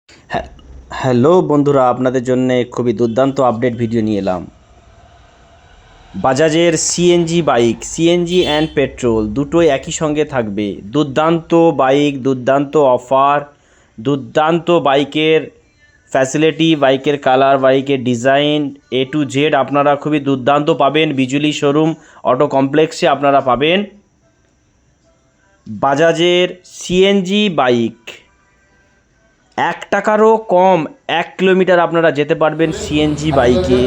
হ্যাঁ, হ্যালো বন্ধুরা, আপনাদের জন্য খুবই দুর্দান্ত আপডেট ভিডিও নিয়ে এলাম। বাজাজের CNG bike, CNG and petrol দুটোই একই সঙ্গে থাকবে। দুর্দান্ত বাইক, দুর্দান্ত অফার, দুর্দান্ত বাইকের ফ্যাসিলিটি, বাইকের কালার, বাইকের ডিজাইন, এ টু জেড আপনারা খুবই দুর্দান্ত পাবেন। বিজুলি শোরুম অটো কমপ্লেক্সে আপনারা পাবেন বাজাজের সিএনজি বাইক। 1 টাকারও কম 1 কিলোমিটার আপনারা যেতে পারবেন সিএনজি বাইকে।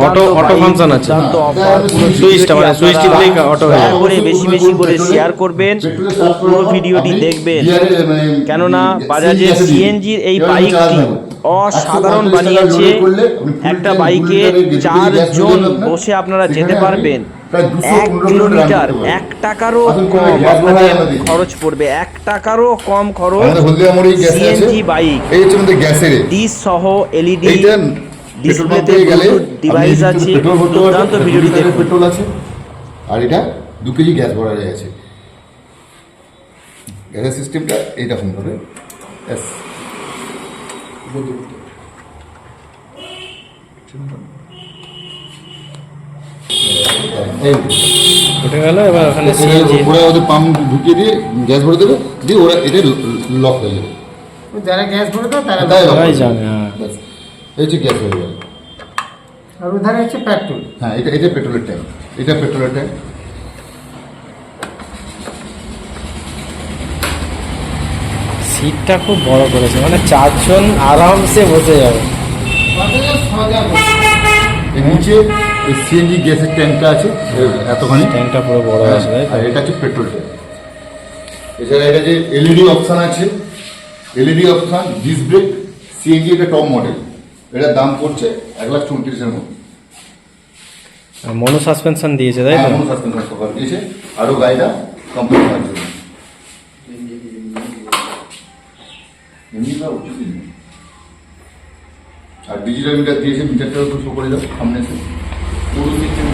অটো ফাংশন আছে, দুর্দান্ত অফার। সুইচটা মানে সুইচ টিপলেই অটো হয়ে দয়া যাবে। করে বেশি বেশি করে শেয়ার করবেন ও পুরো ভিডিওটি দেখবেন, কেননা বাজাজের সিএনজির এই বাইকটি অসাধারণ বানিয়েছে। একটা বাইকে 4 জন বসে আপনারা যেতে পারবেন। 1 কিলোমিটার 1 টাকারও কম আপনাদের খরচ পড়বে, 1 টাকারও কম খরচ। সিএনজি বাইক ডিস সহ এলইডি ডিসপ্লেতে ব্লুটুথ ডিভাইস আছে। দুর্দান্ত ভিডিওটি দেখুন। পেট্রোল আছে আর এটা 2 কেজি গ্যাস ভরা আছে। গ্যাসের সিস্টেমটা এইরকম ভাবে উঠে গেল। এবার ওখানে সিএনজি ওরা ওদের পাম্প ঢুকিয়ে দিয়ে গ্যাস ভরে দেবে, দিয়ে ওরা এটা লক হয়ে যাবে। যারা গ্যাস ভরে দেয় তারা সবাই জানে। হ্যাঁ, ব্যাস, এই হচ্ছে গ্যাস হয়ে গেল। আর উধারে হচ্ছে পেট্রোল। হ্যাঁ, এটা পেট্রোলের ট্যাঙ্ক, এটা পেট্রোলের ট্যাঙ্ক। সিটটা খুব বড় করেছে, মানে 4 জন আরামসে বসে যাবে। এর নিচে সিএনজি গ্যাসের ট্যাঙ্কটা আছে এতখানি, ট্যাঙ্কটা পুরো বড় আছে, তাই তো? আর এটা হচ্ছে পেট্রোল ট্যাঙ্ক। এছাড়া এটা যে এলইডি অপশান আছে, LED option, disc brake, CNG এটা টপ মডেল। এটার দাম পড়ছে 1,34,000 মতো। আর মনো সাসপেনশন দিয়েছে, তাই তো? এমন সাসপেনশন কভার দিয়েছে, আরও গাড়িটা কমপ্লিট করার জন্য। আর ডিজিটাল মিটার দিয়েছে, মিটারটাও একটু শো করে দাও সামনে এসে। পুরো সিস্টেম